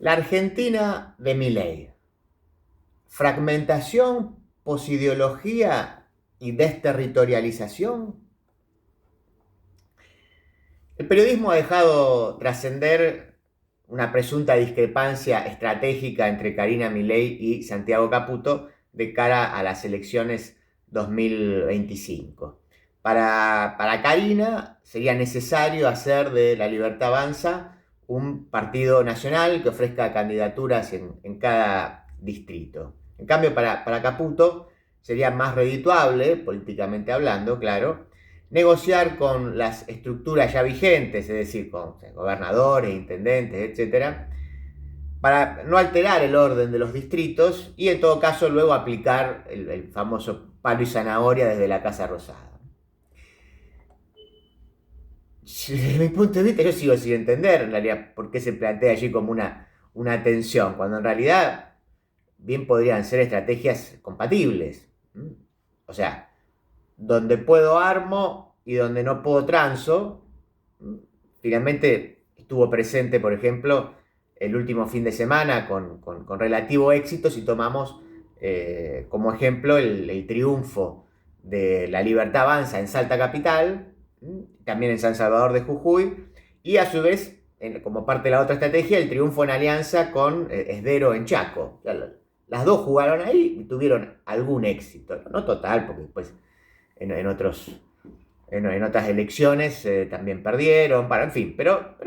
La Argentina de Milei. Fragmentación, posideología y desterritorialización. El periodismo ha dejado trascender una presunta discrepancia estratégica entre Karina Milei y Santiago Caputo de cara a las elecciones 2025. Para Karina sería necesario hacer de La Libertad Avanza un partido nacional que ofrezca candidaturas en cada distrito. En cambio, para Caputo sería más redituable, políticamente hablando, claro, negociar con las estructuras ya vigentes, es decir, con gobernadores, intendentes, etcétera, para no alterar el orden de los distritos y en todo caso luego aplicar el famoso palo y zanahoria desde la Casa Rosada. Desde mi punto de vista yo sigo sin entender en realidad por qué se plantea allí como una tensión, cuando en realidad bien podrían ser estrategias compatibles. O sea, donde puedo armo y donde no puedo transo. Finalmente estuvo presente, por ejemplo, el último fin de semana con relativo éxito si tomamos como ejemplo el triunfo de La Libertad Avanza en Salta Capital, también en San Salvador de Jujuy, y a su vez, como parte de la otra estrategia, el triunfo en alianza con Esdero en Chaco. Las dos jugaron ahí y tuvieron algún éxito, no total, porque después en otras elecciones también perdieron, en fin, pero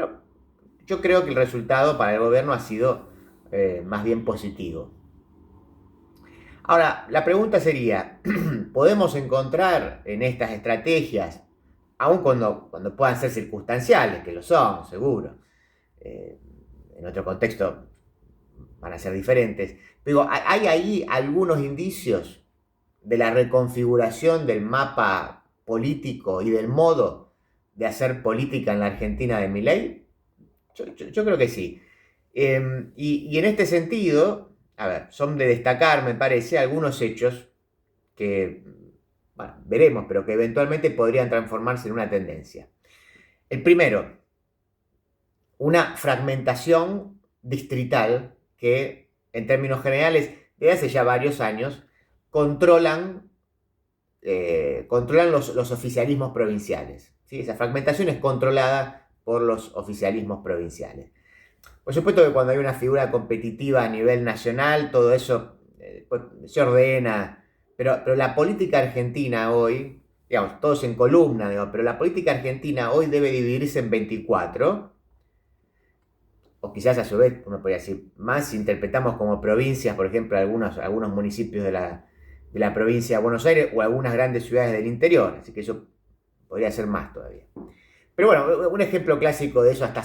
yo creo que el resultado para el gobierno ha sido más bien positivo. Ahora, la pregunta sería, ¿podemos encontrar en estas estrategias, aun cuando puedan ser circunstanciales, que lo son, seguro, eh, en otro contexto van a ser diferentes, pero hay ahí algunos indicios de la reconfiguración del mapa político y del modo de hacer política en la Argentina de Milei? Yo creo que sí. Y en este sentido, a ver, son de destacar, me parece, algunos hechos que, bueno, veremos, pero que eventualmente podrían transformarse en una tendencia. El primero, una fragmentación distrital que, en términos generales, desde hace ya varios años, controlan los oficialismos provinciales. ¿Sí? Esa fragmentación es controlada por los oficialismos provinciales. Por supuesto que cuando hay una figura competitiva a nivel nacional, todo eso se ordena, pero la política argentina hoy, digamos, todos en columna, digamos, pero la política argentina hoy debe dividirse en 24, o quizás a su vez, uno podría decir, más si interpretamos como provincias, por ejemplo, algunos municipios de la provincia de Buenos Aires o algunas grandes ciudades del interior, así que eso podría ser más todavía. Pero bueno, un ejemplo clásico de eso hasta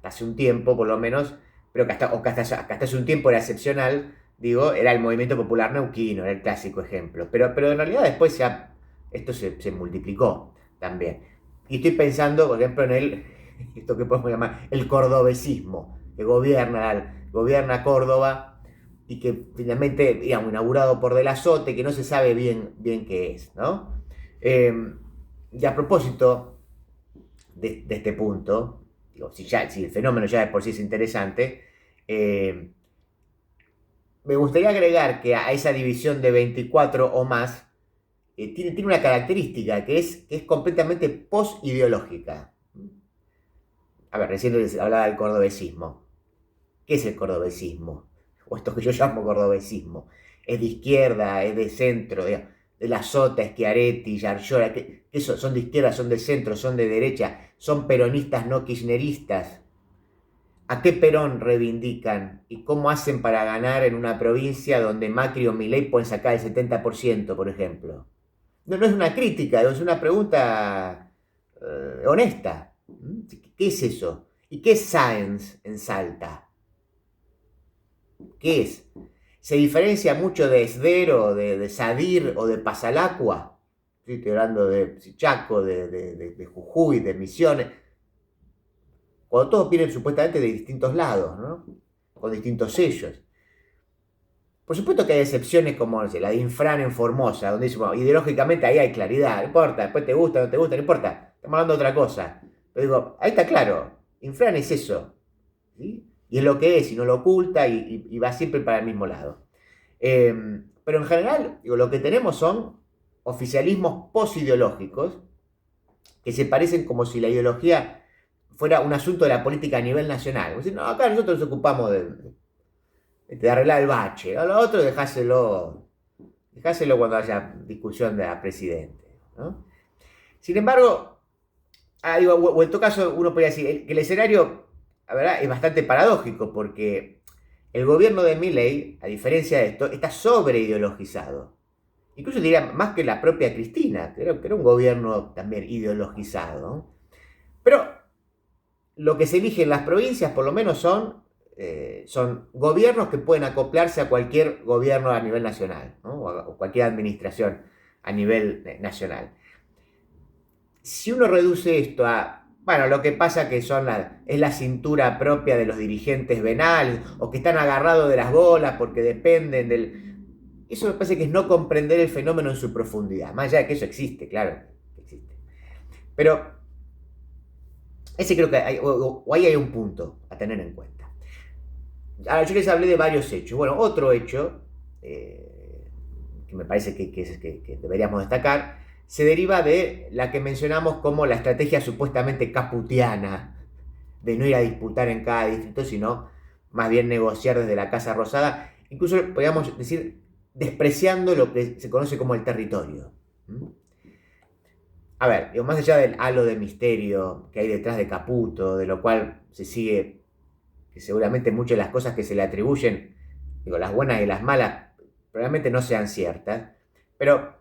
hace un tiempo, por lo menos, pero que hasta hace un tiempo era excepcional, digo, era el movimiento popular neuquino, era el clásico ejemplo. Pero en realidad después esto se multiplicó también. Y estoy pensando, por ejemplo, esto que podemos llamar el cordobesismo, que gobierna Córdoba y que finalmente, digamos, inaugurado por De la Sote, que no se sabe bien qué es, ¿no? Y a propósito de este punto, digo, si el fenómeno ya de por sí es interesante, me gustaría agregar que a esa división de 24 o más tiene una característica que es completamente post-ideológica. A ver, recién les hablaba del cordobesismo. ¿Qué es el cordobesismo? O esto que yo llamo cordobesismo. ¿Es de izquierda? ¿Es de centro? De la Sota, Schiaretti, Yarlora, ¿qué son de izquierda? ¿Son de centro? ¿Son de derecha? ¿Son peronistas no kirchneristas? ¿A qué Perón reivindican? ¿Y cómo hacen para ganar en una provincia donde Macri o Milei pueden sacar el 70%, por ejemplo? No es una crítica, es una pregunta honesta. ¿Qué es eso? ¿Y qué es Science en Salta? ¿Qué es? ¿Se diferencia mucho de Esdero, de Sadir o de Pasalacua? Sí, estoy hablando de Chaco, de Jujuy, de Misiones. Cuando todos vienen supuestamente de distintos lados, ¿no? Con distintos sellos. Por supuesto que hay excepciones como no sé, la de Infran en Formosa, donde dice, bueno, ideológicamente ahí hay claridad, no importa, después te gusta, no te gusta, no importa, estamos hablando de otra cosa. Pero digo, ahí está claro, Infran es eso. ¿Sí? y es lo que es, y no lo oculta, y va siempre para el mismo lado. Pero en general, digo, lo que tenemos son oficialismos posideológicos que se parecen como si la ideología fuera un asunto de la política a nivel nacional. Decir, no, acá nosotros nos ocupamos de arreglar el bache, a lo otro dejáselo cuando haya discusión de la presidente, ¿no? Sin embargo, digo, o en todo caso uno podría decir que el escenario, la verdad, es bastante paradójico porque el gobierno de Milei, a diferencia de esto, está sobreideologizado. Incluso diría más que la propia Cristina, creo que era un gobierno también ideologizado, ¿no? Pero lo que se elige en las provincias por lo menos son gobiernos que pueden acoplarse a cualquier gobierno a nivel nacional, ¿no? O cualquier administración a nivel nacional. Si uno reduce esto a, bueno, lo que pasa que es la cintura propia de los dirigentes venales, o que están agarrados de las bolas porque dependen del... Eso me parece que es no comprender el fenómeno en su profundidad, más allá de que eso existe, claro, existe. Pero ese creo que ahí hay un punto a tener en cuenta. Ahora, yo les hablé de varios hechos. Bueno, otro hecho que me parece que deberíamos destacar se deriva de la que mencionamos como la estrategia supuestamente caputiana de no ir a disputar en cada distrito, sino más bien negociar desde la Casa Rosada, incluso podríamos decir despreciando lo que se conoce como el territorio. A ver, más allá del halo de misterio que hay detrás de Caputo, de lo cual se sigue que seguramente muchas de las cosas que se le atribuyen, digo, las buenas y las malas, probablemente no sean ciertas, pero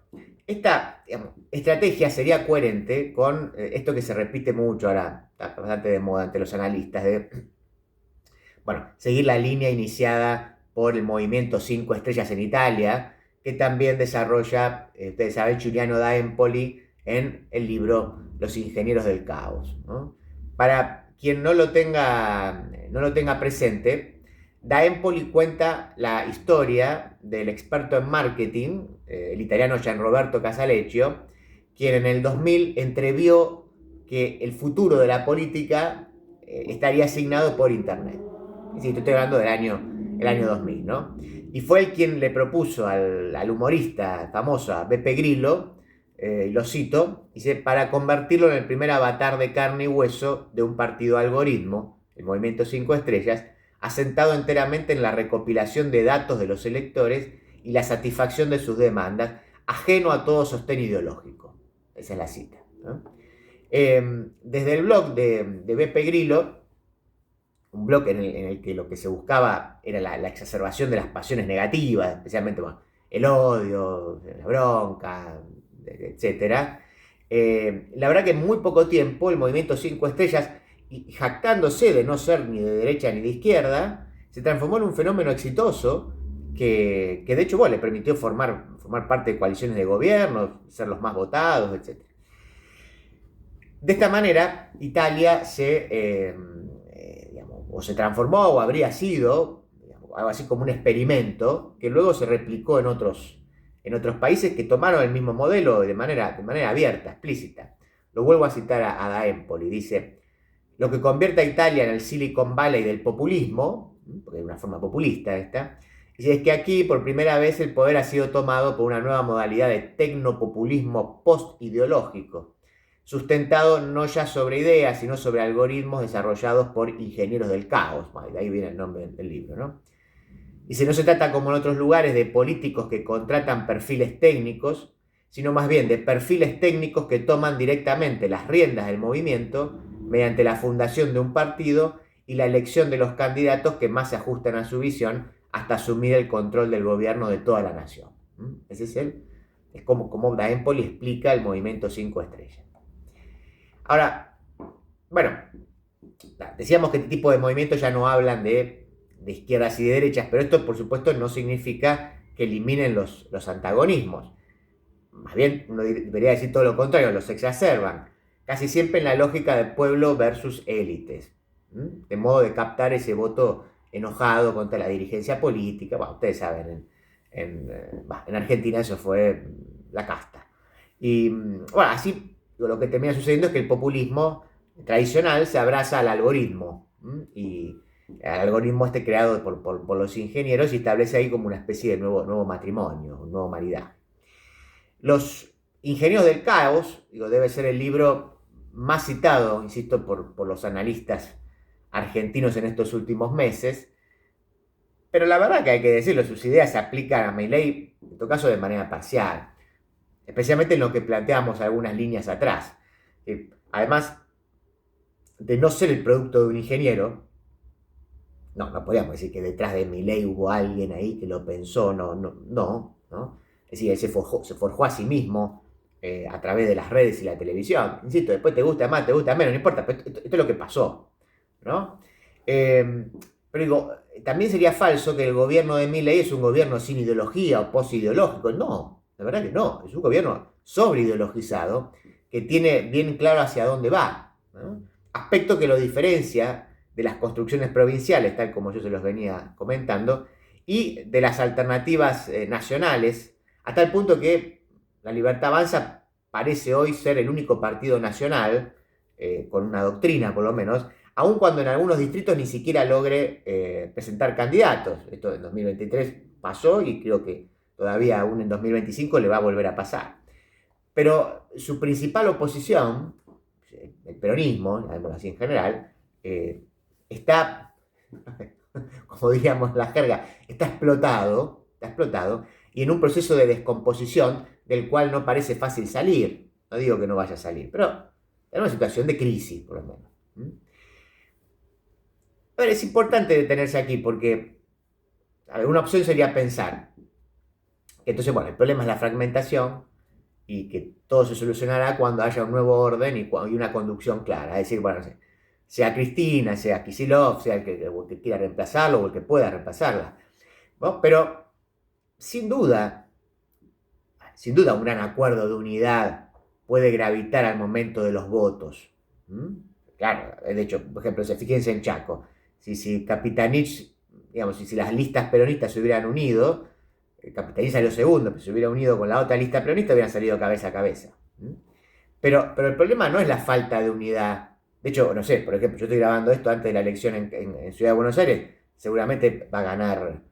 esta, digamos, estrategia sería coherente con esto que se repite mucho ahora, está bastante de moda ante los analistas, de, bueno, seguir la línea iniciada por el movimiento 5 estrellas en Italia, que también desarrolla, ustedes saben, Giuliano da Empoli en el libro Los ingenieros del caos, ¿no? Para quien no lo tenga presente, da Empoli cuenta la historia del experto en marketing, el italiano Gianroberto Casalecchio, quien en el 2000 entrevió que el futuro de la política estaría asignado por Internet. Sí, estoy hablando del año 2000, ¿no? Y fue él quien le propuso al humorista famoso, a Beppe Grillo, lo cito, dice, para convertirlo en el primer avatar de carne y hueso de un partido algoritmo, el Movimiento 5 Estrellas, asentado enteramente en la recopilación de datos de los electores y la satisfacción de sus demandas, ajeno a todo sostén ideológico. Esa es la cita, ¿no? Desde el blog de Beppe Grillo, un blog en el que lo que se buscaba era la exacerbación de las pasiones negativas, especialmente bueno, el odio, la bronca, etc. La verdad que en muy poco tiempo el movimiento 5 estrellas, y jactándose de no ser ni de derecha ni de izquierda, se transformó en un fenómeno exitoso que de hecho bueno, le permitió formar parte de coaliciones de gobierno, ser los más votados, etc. De esta manera, Italia se transformó o habría sido, digamos, algo así como un experimento que luego se replicó en otros países que tomaron el mismo modelo de manera abierta, explícita. Lo vuelvo a citar a Da Empoli, dice, lo que convierte a Italia en el Silicon Valley del populismo, porque es una forma populista esta, es que aquí por primera vez el poder ha sido tomado por una nueva modalidad de tecnopopulismo post-ideológico, sustentado no ya sobre ideas, sino sobre algoritmos desarrollados por ingenieros del caos. De ahí viene el nombre del libro, ¿no? Y si no se trata, como en otros lugares, de políticos que contratan perfiles técnicos, sino más bien de perfiles técnicos que toman directamente las riendas del movimiento mediante la fundación de un partido y la elección de los candidatos que más se ajustan a su visión hasta asumir el control del gobierno de toda la nación. Ese es como Da Empoli explica el movimiento 5 estrellas. Ahora, bueno, decíamos que este tipo de movimientos ya no hablan de izquierdas y de derechas, pero esto por supuesto no significa que eliminen los antagonismos. Más bien, uno debería decir todo lo contrario, los exacerban. Casi siempre en la lógica de pueblo versus élites, de modo de captar ese voto enojado contra la dirigencia política. Bueno, ustedes saben, en Argentina eso fue la casta. Y bueno, así lo que termina sucediendo es que el populismo tradicional se abraza al algoritmo y al algoritmo este creado por los ingenieros y establece ahí como una especie de nuevo matrimonio, un nuevo maridaje. Los ingenieros del caos, digo, debe ser el libro más citado, insisto, por los analistas argentinos en estos últimos meses, pero la verdad que hay que decirlo, sus ideas se aplican a Milei, en todo caso de manera parcial, especialmente en lo que planteamos algunas líneas atrás. Además de no ser el producto de un ingeniero, no podríamos decir que detrás de Milei hubo alguien ahí que lo pensó, no. Es decir, él se forjó a sí mismo a través de las redes y la televisión. Insisto, después te gusta más, te gusta menos, no importa, pero esto es lo que pasó, ¿no? Pero digo, también sería falso que el gobierno de Milei es un gobierno sin ideología o posideológico. No, la verdad que no. Es un gobierno sobreideologizado que tiene bien claro hacia dónde va, ¿no? Aspecto que lo diferencia de las construcciones provinciales, tal como yo se los venía comentando, y de las alternativas nacionales, hasta el punto que La Libertad Avanza parece hoy ser el único partido nacional, con una doctrina por lo menos, aun cuando en algunos distritos ni siquiera logre presentar candidatos. Esto en 2023 pasó y creo que todavía aún en 2025 le va a volver a pasar. Pero su principal oposición, el peronismo, llamémoslo así en general, está, como diríamos la jerga, está explotado, y en un proceso de descomposición del cual no parece fácil salir. No digo que no vaya a salir, pero en una situación de crisis, por lo menos. Pero es importante detenerse aquí porque una opción sería pensar que entonces, bueno, el problema es la fragmentación y que todo se solucionará cuando haya un nuevo orden y una conducción clara. Es decir, bueno, sea Cristina, sea Kicillof, sea el que quiera reemplazarlo o el que pueda reemplazarla, ¿no? Pero sin duda, un gran acuerdo de unidad puede gravitar al momento de los votos. Claro, de hecho, por ejemplo, fíjense en Chaco. Si Capitanich, digamos, si las listas peronistas se hubieran unido, Capitanich salió segundo, pero si se hubiera unido con la otra lista peronista, hubieran salido cabeza a cabeza. Pero el problema no es la falta de unidad. De hecho, no sé, por ejemplo, yo estoy grabando esto antes de la elección en Ciudad de Buenos Aires, seguramente va a ganar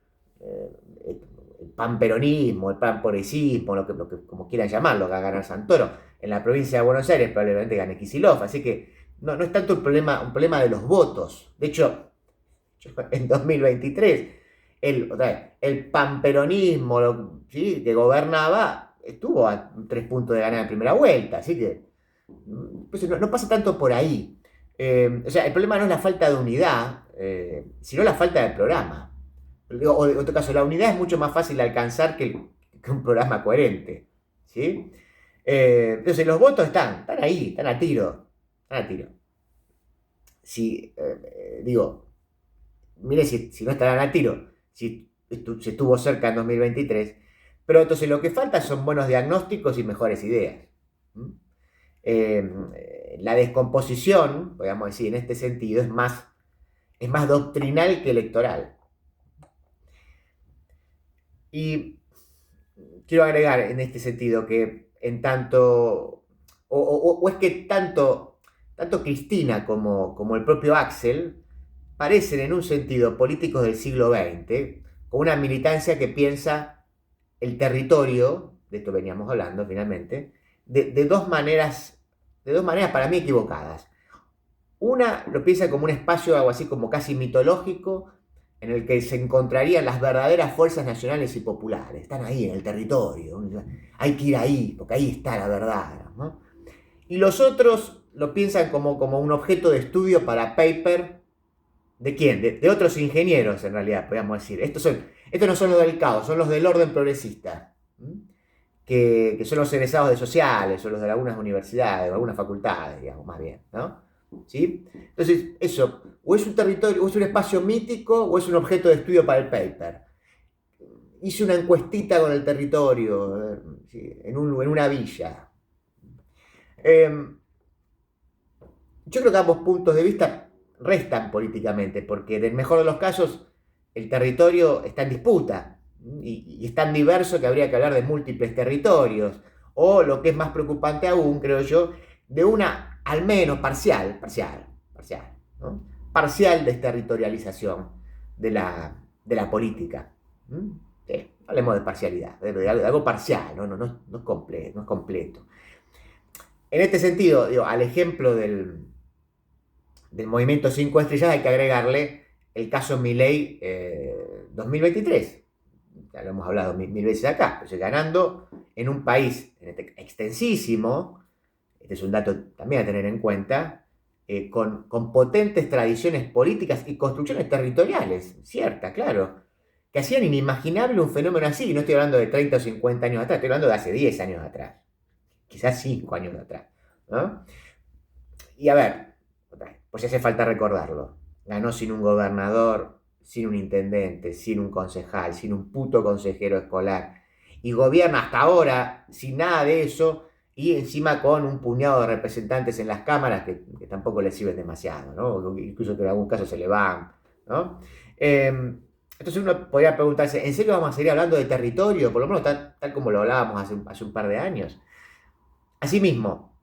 el panperonismo, el panporesismo, como quieran llamarlo, va a ganar Santoro. En la provincia de Buenos Aires probablemente gane Kicillof, así que no es tanto un problema de los votos. De hecho, en 2023, el panperonismo, ¿sí?, que gobernaba, estuvo a 3 puntos de ganar en primera vuelta, así que pues no pasa tanto por ahí. O sea, el problema no es la falta de unidad, sino la falta de programa. O en otro caso, la unidad es mucho más fácil de alcanzar que un programa coherente, ¿sí? Entonces los votos están ahí, están a tiro. Si, mire si no estarán a tiro, si estuvo cerca en 2023, pero entonces lo que falta son buenos diagnósticos y mejores ideas. La descomposición, podríamos decir, en este sentido, es más doctrinal que electoral. Y quiero agregar en este sentido que en tanto, o es que tanto Cristina como el propio Axel parecen en un sentido políticos del siglo XX, con una militancia que piensa el territorio, de esto veníamos hablando finalmente, de dos maneras para mí equivocadas. Una lo piensa como un espacio, algo así como casi mitológico, en el que se encontrarían las verdaderas fuerzas nacionales y populares. Están ahí en el territorio, hay que ir ahí, porque ahí está la verdad, ¿no? Y los otros lo piensan como un objeto de estudio para paper. ¿De quién? De otros ingenieros, en realidad, podríamos decir. Estos no son los del caos, son los del orden progresista, que son los egresados de sociales, o los de algunas universidades, o algunas facultades, digamos, más bien, ¿no? ¿Sí? Entonces, eso, o es un territorio, o es un espacio mítico, o es un objeto de estudio para el paper. Hice una encuestita con el territorio, ¿sí?, en una villa. Yo creo que ambos puntos de vista restan políticamente, porque en el mejor de los casos el territorio está en disputa y es tan diverso que habría que hablar de múltiples territorios, o lo que es más preocupante aún, creo yo, de una al menos parcial, ¿no?, parcial desterritorialización de la política. Sí, hablemos de parcialidad, de algo parcial, no es completo, no es completo. En este sentido, digo, al ejemplo del movimiento 5 estrellas hay que agregarle el caso Milei 2023. Ya lo hemos hablado mil veces acá, pero ganando en un país extensísimo, este es un dato también a tener en cuenta, con potentes tradiciones políticas y construcciones territoriales, cierta, claro, que hacían inimaginable un fenómeno así, y no estoy hablando de 30 o 50 años atrás, estoy hablando de hace 10 años atrás, quizás 5 años atrás, ¿no? Y a ver, pues hace falta recordarlo, ganó sin un gobernador, sin un intendente, sin un concejal, sin un puto consejero escolar, y gobierna hasta ahora sin nada de eso, y encima con un puñado de representantes en las cámaras que tampoco le sirven demasiado, ¿no? Incluso que en algún caso se le van, ¿no? Entonces uno podría preguntarse, ¿en serio vamos a seguir hablando de territorio? Por lo menos tal como lo hablábamos hace un par de años. Asimismo,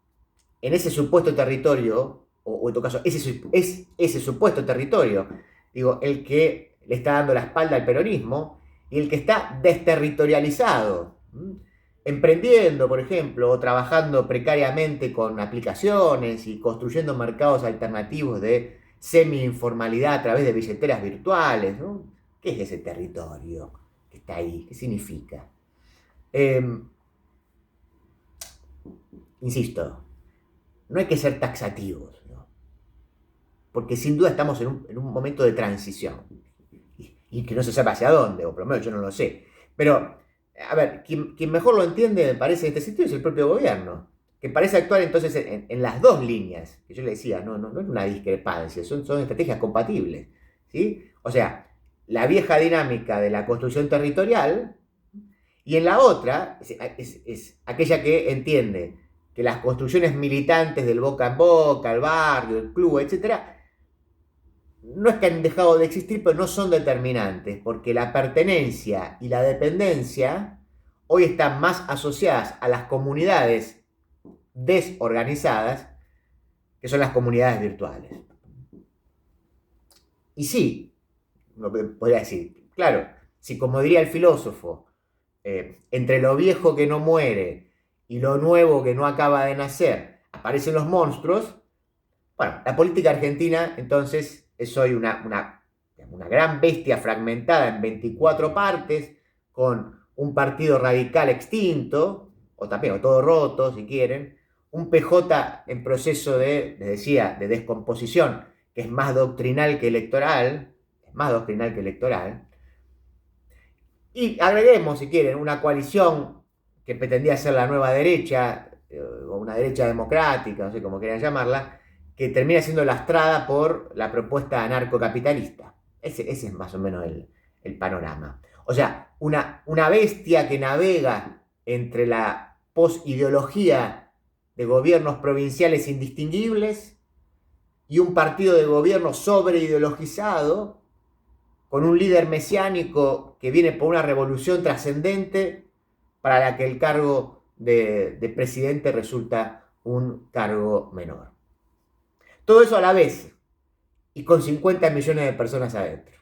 en ese supuesto territorio, o en todo caso, ese supuesto territorio, digo, el que le está dando la espalda al peronismo y el que está desterritorializado, emprendiendo, por ejemplo, o trabajando precariamente con aplicaciones y construyendo mercados alternativos de semi-informalidad a través de billeteras virtuales, ¿no? ¿Qué es ese territorio que está ahí? ¿Qué significa? Insisto, no hay que ser taxativos, ¿no? Porque sin duda estamos en un momento de transición y que no se sabe hacia dónde, o por lo menos yo no lo sé. Pero, a ver, quien mejor lo entiende, me parece, en este sentido es el propio gobierno, que parece actuar entonces en las dos líneas, que yo le decía, no es una discrepancia, son estrategias compatibles, ¿sí? O sea, la vieja dinámica de la construcción territorial, y en la otra es aquella que entiende que las construcciones militantes del boca en boca, el barrio, el club, etcétera, no es que han dejado de existir, pero no son determinantes, porque la pertenencia y la dependencia hoy están más asociadas a las comunidades desorganizadas, que son las comunidades virtuales. Y sí, uno podría decir, claro, si como diría el filósofo, entre lo viejo que no muere y lo nuevo que no acaba de nacer, aparecen los monstruos, bueno, la política argentina entonces es hoy una gran bestia fragmentada en 24 partes, con un partido radical extinto, o también, o todo roto si quieren, un PJ en proceso les decía, de descomposición, que es más doctrinal que electoral, y agreguemos, si quieren, una coalición que pretendía ser la nueva derecha, o una derecha democrática, no sé cómo quieran llamarla, que termina siendo lastrada por la propuesta anarcocapitalista. Ese es más o menos el panorama. O sea, una bestia que navega entre la posideología de gobiernos provinciales indistinguibles y un partido de gobierno sobreideologizado, con un líder mesiánico que viene por una revolución trascendente para la que el cargo de presidente resulta un cargo menor. Todo eso a la vez y con 50 millones de personas adentro.